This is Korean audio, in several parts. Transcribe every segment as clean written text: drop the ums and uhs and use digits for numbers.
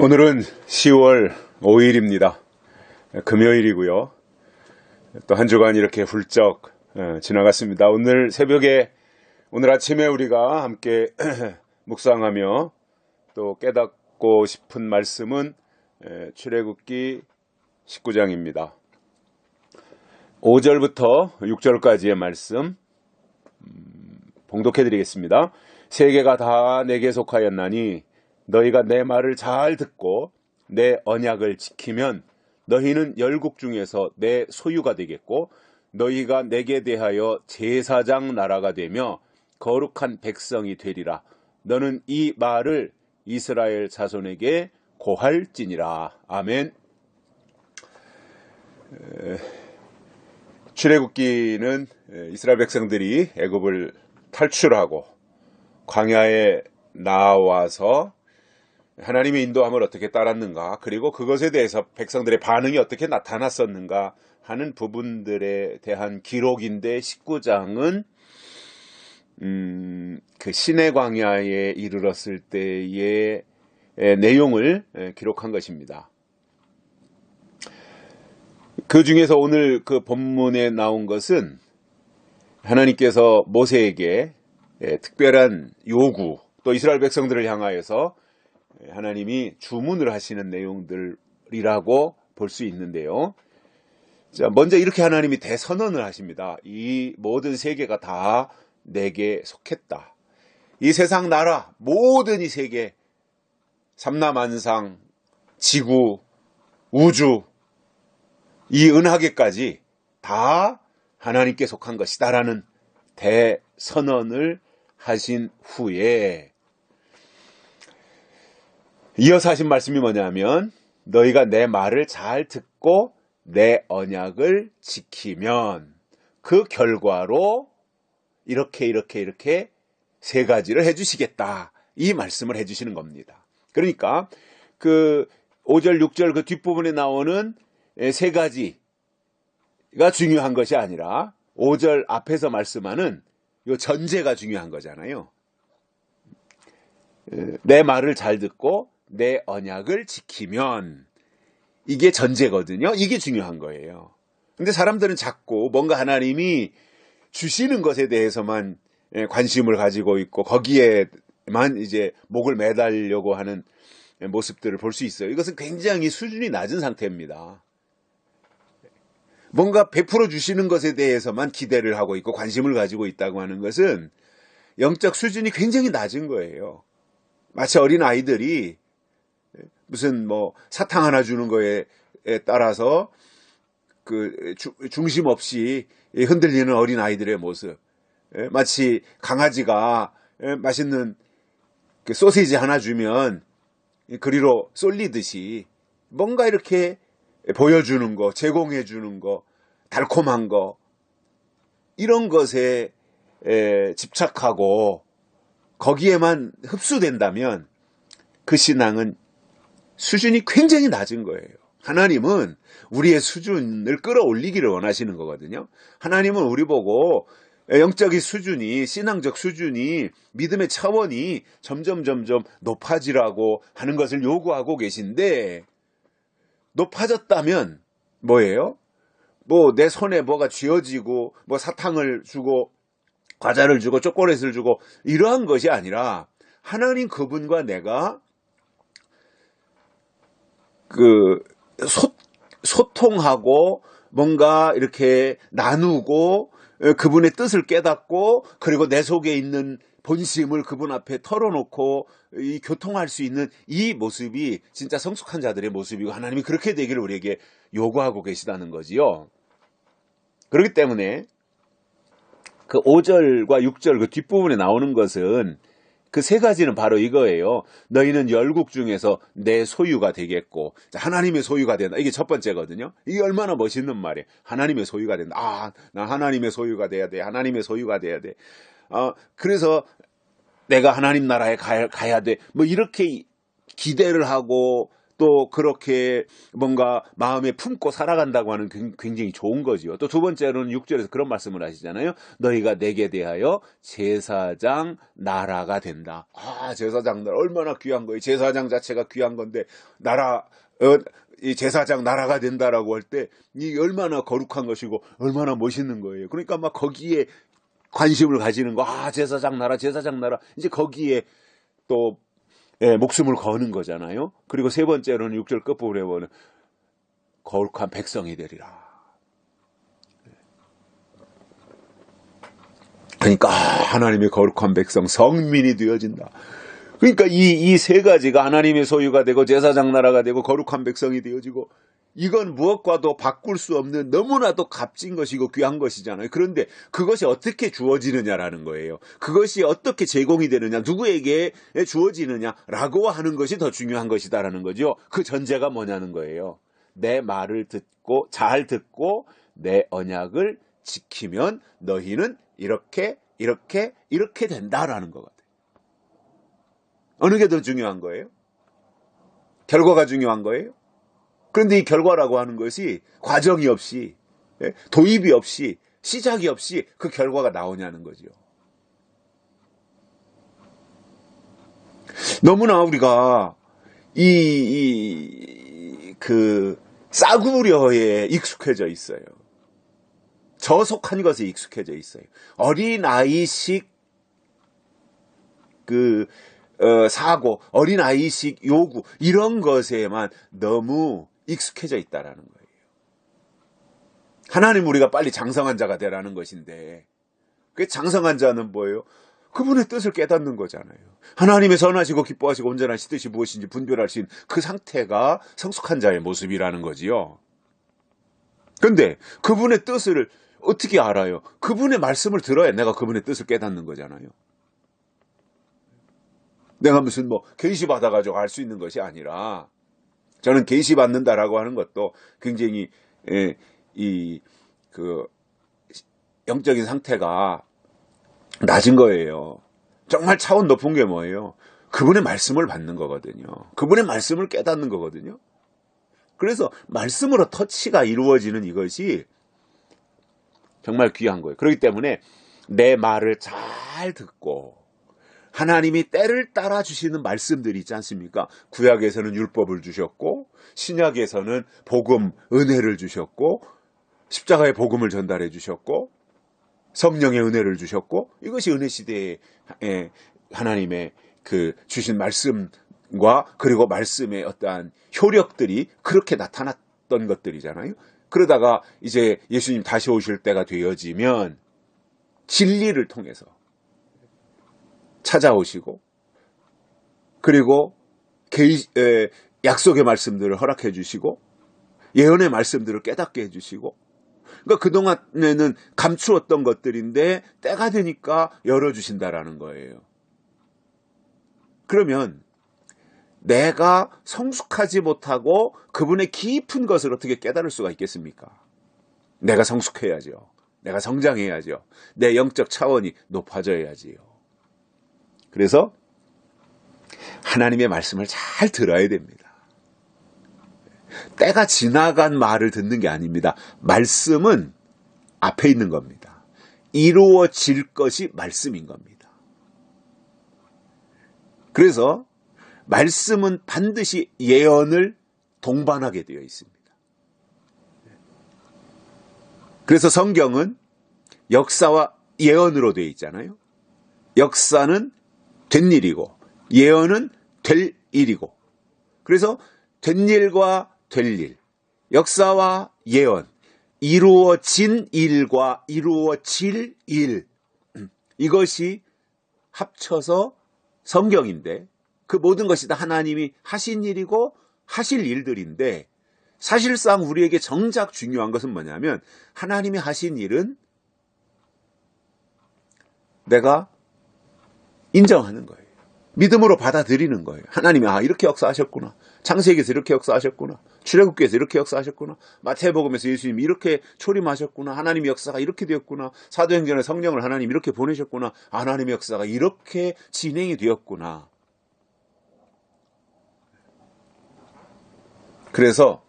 오늘은 10월 5일입니다. 금요일이고요. 또 한 주간 이렇게 훌쩍 지나갔습니다. 오늘 아침에 우리가 함께 묵상하며 또 깨닫고 싶은 말씀은 출애굽기 19장입니다. 5절부터 6절까지의 말씀 봉독해 드리겠습니다. 세계가 다 내게 속하였나니 너희가 내 말을 잘 듣고 내 언약을 지키면 너희는 열국 중에서 내 소유가 되겠고 너희가 내게 대하여 제사장 나라가 되며 거룩한 백성이 되리라. 너는 이 말을 이스라엘 자손에게 고할지니라. 아멘. 출애굽기는 이스라엘 백성들이 애굽을 탈출하고 광야에 나와서 하나님의 인도함을 어떻게 따랐는가, 그리고 그것에 대해서 백성들의 반응이 어떻게 나타났었는가 하는 부분들에 대한 기록인데 19장은 그 시내 광야에 이르렀을 때의 내용을 기록한 것입니다. 그 중에서 오늘 그 본문에 나온 것은 하나님께서 모세에게 특별한 요구, 또 이스라엘 백성들을 향하여서 하나님이 주문을 하시는 내용들이라고 볼 수 있는데요. 자, 먼저 이렇게 하나님이 대선언을 하십니다. 이 모든 세계가 다 내게 속했다. 이 세상 나라, 모든 이 세계, 삼라만상, 지구, 우주, 이 은하계까지 다 하나님께 속한 것이다라는 대선언을 하신 후에 이어서 하신 말씀이 뭐냐면 너희가 내 말을 잘 듣고 내 언약을 지키면 그 결과로 이렇게 세 가지를 해주시겠다, 이 말씀을 해주시는 겁니다. 그러니까 그 5절 6절 그 뒷부분에 나오는 세 가지가 중요한 것이 아니라 5절 앞에서 말씀하는 요 전제가 중요한 거잖아요. 내 말을 잘 듣고 내 언약을 지키면, 이게 전제거든요. 이게 중요한 거예요. 근데 사람들은 자꾸 뭔가 하나님이 주시는 것에 대해서만 관심을 가지고 있고 거기에만 이제 목을 매달려고 하는 모습들을 볼 수 있어요. 이것은 굉장히 수준이 낮은 상태입니다. 뭔가 베풀어 주시는 것에 대해서만 기대를 하고 있고 관심을 가지고 있다고 하는 것은 영적 수준이 굉장히 낮은 거예요. 마치 어린 아이들이 무슨 사탕 하나 주는 거에 따라서 그 중심 없이 흔들리는 어린 아이들의 모습, 마치 강아지가 맛있는 그 소시지 하나 주면 그리로 쏠리듯이 뭔가 이렇게 보여주는 거, 제공해 주는 거, 달콤한 거, 이런 것에 집착하고 거기에만 흡수된다면 그 신앙은 수준이 굉장히 낮은 거예요. 하나님은 우리의 수준을 끌어올리기를 원하시는 거거든요. 하나님은 우리 보고 영적인 수준이, 신앙적 수준이, 믿음의 차원이 점점 높아지라고 하는 것을 요구하고 계신데, 높아졌다면 뭐예요? 내 손에 뭐가 쥐어지고 사탕을 주고 과자를 주고 초콜릿을 주고 이러한 것이 아니라 하나님 그분과 내가 소통하고 뭔가 이렇게 나누고 그분의 뜻을 깨닫고 그리고 내 속에 있는 본심을 그분 앞에 털어놓고 이 교통할 수 있는 이 모습이 진짜 성숙한 자들의 모습이고, 하나님이 그렇게 되기를 우리에게 요구하고 계시다는 거지요. 그렇기 때문에 그 5절과 6절 그 뒷부분에 나오는 것은 그 세 가지는 바로 이거예요. 너희는 열국 중에서 내 소유가 되겠고, 하나님의 소유가 된다. 이게 첫 번째거든요. 이게 얼마나 멋있는 말이에요. 하나님의 소유가 된다. 나 하나님의 소유가 돼야 돼. 하나님의 소유가 돼야 돼. 그래서 내가 하나님 나라에 가야 돼. 이렇게 기대를 하고 또 그렇게 뭔가 마음에 품고 살아간다고 하는 굉장히 좋은 거지요. 또 두 번째로는 6절에서 그런 말씀을 하시잖아요. 너희가 내게 대하여 제사장 나라가 된다. 아, 제사장 나라 얼마나 귀한 거예요. 제사장 자체가 귀한 건데 이 제사장 나라가 된다라고 할 때 이 얼마나 거룩한 것이고 얼마나 멋있는 거예요. 그러니까 막 거기에 관심을 가지는 거. 아, 제사장 나라, 제사장 나라. 이제 거기에 또 목숨을 거는 거잖아요. 그리고 세 번째로는 6절 끝부분에 보면 거룩한 백성이 되리라. 그러니까 하나님의 거룩한 백성, 성민이 되어진다. 그러니까 이 세 가지가 하나님의 소유가 되고 제사장 나라가 되고 거룩한 백성이 되어지고, 이건 무엇과도 바꿀 수 없는 너무나도 값진 것이고 귀한 것이잖아요. 그런데 그것이 어떻게 주어지느냐라는 거예요. 그것이 어떻게 제공이 되느냐, 누구에게 주어지느냐라고 하는 것이 더 중요한 것이다라는 거죠. 그 전제가 뭐냐는 거예요. 내 말을 잘 듣고 내 언약을 지키면 너희는 이렇게 된다라는 것 같아요. 어느 게 더 중요한 거예요? 결과가 중요한 거예요? 그런데 이 결과라고 하는 것이 과정이 없이, 도입이 없이, 시작이 없이 그 결과가 나오냐는 거죠. 너무나 우리가 그 싸구려에 익숙해져 있어요. 저속한 것에 익숙해져 있어요. 어린아이식 사고, 어린아이식 요구, 이런 것에만 너무 익숙해져 있다라는 거예요. 하나님 우리가 빨리 장성한 자가 되라는 것인데, 그 장성한 자는 뭐예요? 그분의 뜻을 깨닫는 거잖아요. 하나님의 선하시고 기뻐하시고 온전하신 뜻이 무엇인지 분별할 수 있는 그 상태가 성숙한 자의 모습이라는 거지요. 그런데 그분의 뜻을 어떻게 알아요? 그분의 말씀을 들어야 내가 그분의 뜻을 깨닫는 거잖아요. 내가 무슨 계시 받아가지고 알 수 있는 것이 아니라, 저는 계시 받는다라고 하는 것도 굉장히 영적인 상태가 낮은 거예요. 정말 차원 높은 게 뭐예요? 그분의 말씀을 받는 거거든요. 그분의 말씀을 깨닫는 거거든요. 그래서 말씀으로 터치가 이루어지는 이것이 정말 귀한 거예요. 그렇기 때문에 내 말을 잘 듣고, 하나님이 때를 따라 주시는 말씀들이 있지 않습니까? 구약에서는 율법을 주셨고, 신약에서는 복음, 은혜를 주셨고, 십자가의 복음을 전달해 주셨고, 성령의 은혜를 주셨고, 이것이 은혜 시대에 하나님의 주신 말씀과, 그리고 말씀의 어떠한 효력들이 그렇게 나타났던 것들이잖아요. 그러다가 이제 예수님 다시 오실 때가 되어지면 진리를 통해서 찾아오시고, 그리고 약속의 말씀들을 허락해 주시고, 예언의 말씀들을 깨닫게 해 주시고, 그러니까 그동안에는 감추었던 것들인데 때가 되니까 열어주신다라는 거예요. 그러면 내가 성숙하지 못하고 그분의 깊은 것을 어떻게 깨달을 수가 있겠습니까? 내가 성숙해야죠. 내가 성장해야죠. 내 영적 차원이 높아져야지요. 그래서 하나님의 말씀을 잘 들어야 됩니다. 때가 지나간 말을 듣는 게 아닙니다. 말씀은 앞에 있는 겁니다. 이루어질 것이 말씀인 겁니다. 그래서 말씀은 반드시 예언을 동반하게 되어 있습니다. 그래서 성경은 역사와 예언으로 되어 있잖아요. 역사는 된 일이고 예언은 될 일이고, 그래서 된 일과 될 일, 역사와 예언, 이루어진 일과 이루어질 일, 이것이 합쳐서 성경인데, 그 모든 것이 다 하나님이 하신 일이고 하실 일들인데, 사실상 우리에게 정작 중요한 것은 뭐냐면, 하나님이 하신 일은 내가 인정하는 거예요. 믿음으로 받아들이는 거예요. 하나님이 이렇게 역사하셨구나. 창세기에서 이렇게 역사하셨구나. 출애굽기에서 이렇게 역사하셨구나. 마태복음에서 예수님이 이렇게 초림하셨구나. 하나님의 역사가 이렇게 되었구나. 사도행전에 성령을 하나님이 이렇게 보내셨구나. 하나님의 역사가 이렇게 진행이 되었구나. 그래서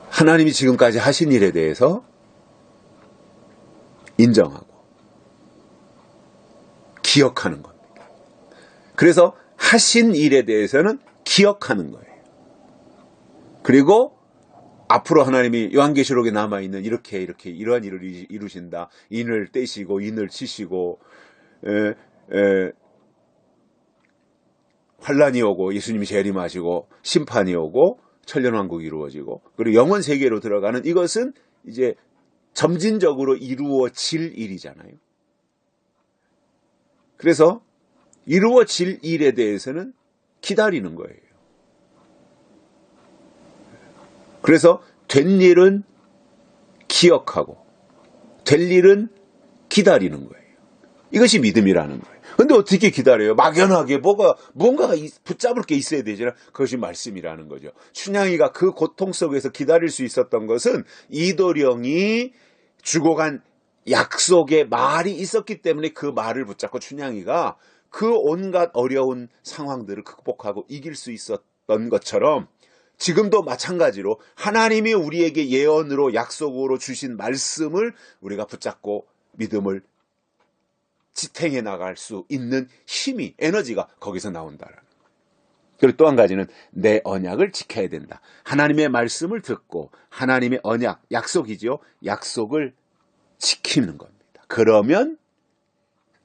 하나님이 지금까지 하신 일에 대해서 인정하고 기억하는 겁니다. 그래서 하신 일에 대해서는 기억하는 거예요. 그리고 앞으로 하나님이 요한계시록에 남아있는 이렇게 이러한 일을 이루신다. 인을 떼시고 인을 치시고 환란이 오고 예수님이 재림하시고 심판이 오고 천년왕국이 이루어지고 그리고 영원 세계로 들어가는 이것은 이제 점진적으로 이루어질 일이잖아요. 그래서 이루어질 일에 대해서는 기다리는 거예요. 그래서 된 일은 기억하고 될 일은 기다리는 거예요. 이것이 믿음이라는 거예요. 근데 어떻게 기다려요? 막연하게 뭔가가 붙잡을 게 있어야 되잖아요. 그것이 말씀이라는 거죠. 춘향이가 그 고통 속에서 기다릴 수 있었던 것은 이도령이 주고 간 약속의 말이 있었기 때문에 그 말을 붙잡고 춘향이가 그 온갖 어려운 상황들을 극복하고 이길 수 있었던 것처럼 지금도 마찬가지로 하나님이 우리에게 예언으로 약속으로 주신 말씀을 우리가 붙잡고 믿음을 지탱해 나갈 수 있는 힘이, 에너지가 거기서 나온다라는 거예요. 그리고 또 한 가지는 내 언약을 지켜야 된다. 하나님의 말씀을 듣고 하나님의 언약, 약속이죠. 약속을 지키는 겁니다. 그러면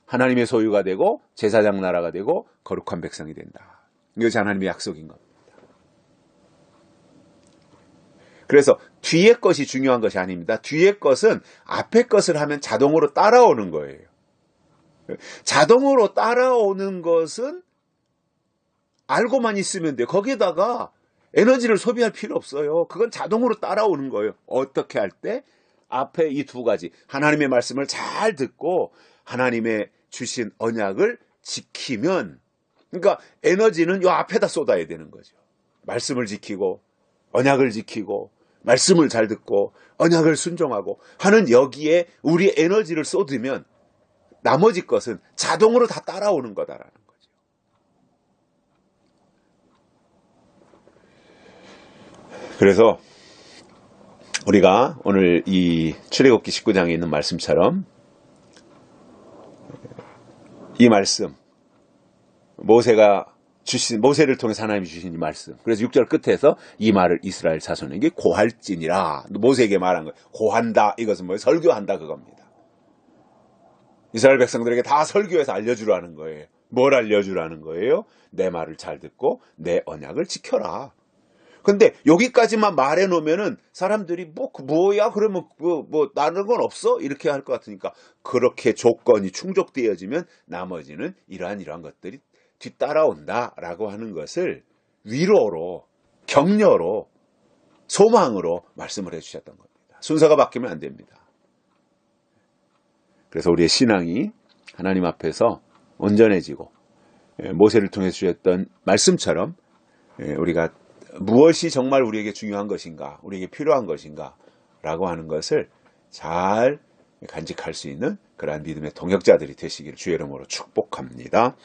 하나님의 소유가 되고 제사장 나라가 되고 거룩한 백성이 된다. 이것이 하나님의 약속인 겁니다. 그래서 뒤에 것이 중요한 것이 아닙니다. 뒤에 것은 앞에 것을 하면 자동으로 따라오는 거예요. 자동으로 따라오는 것은 알고만 있으면 돼요. 거기에다가 에너지를 소비할 필요 없어요. 그건 자동으로 따라오는 거예요. 어떻게 할 때? 앞에 이 두 가지. 하나님의 말씀을 잘 듣고 하나님의 주신 언약을 지키면, 그러니까 에너지는 이 앞에다 쏟아야 되는 거죠. 말씀을 지키고 언약을 지키고 말씀을 잘 듣고 언약을 순종하고 하는 여기에 우리 에너지를 쏟으면 나머지 것은 자동으로 다 따라오는 거다라는 거죠. 그래서 우리가 오늘 이 출애굽기 19장에 있는 말씀처럼 이 말씀, 모세를 통해서 하나님이 주신 이 말씀. 그래서 6절 끝에서 이 말을 이스라엘 자손에게 고할지니라. 모세에게 말한 거예요. 고한다. 이것은 뭐예요? 설교한다 그겁니다. 이스라엘 백성들에게 다 설교해서 알려주라는 거예요. 뭘 알려주라는 거예요? 내 말을 잘 듣고 내 언약을 지켜라. 근데 여기까지만 말해놓으면은 사람들이 뭐야? 그러면 다른 건 없어? 이렇게 할 것 같으니까 그렇게 조건이 충족되어지면 나머지는 이러한 것들이 뒤따라온다라고 하는 것을 위로로, 격려로, 소망으로 말씀을 해주셨던 겁니다. 순서가 바뀌면 안 됩니다. 그래서 우리의 신앙이 하나님 앞에서 온전해지고 모세를 통해 주셨던 말씀처럼 우리가 무엇이 정말 우리에게 중요한 것인가, 우리에게 필요한 것인가 라고 하는 것을 잘 간직할 수 있는 그러한 믿음의 동역자들이 되시기를 주의 이름으로 축복합니다.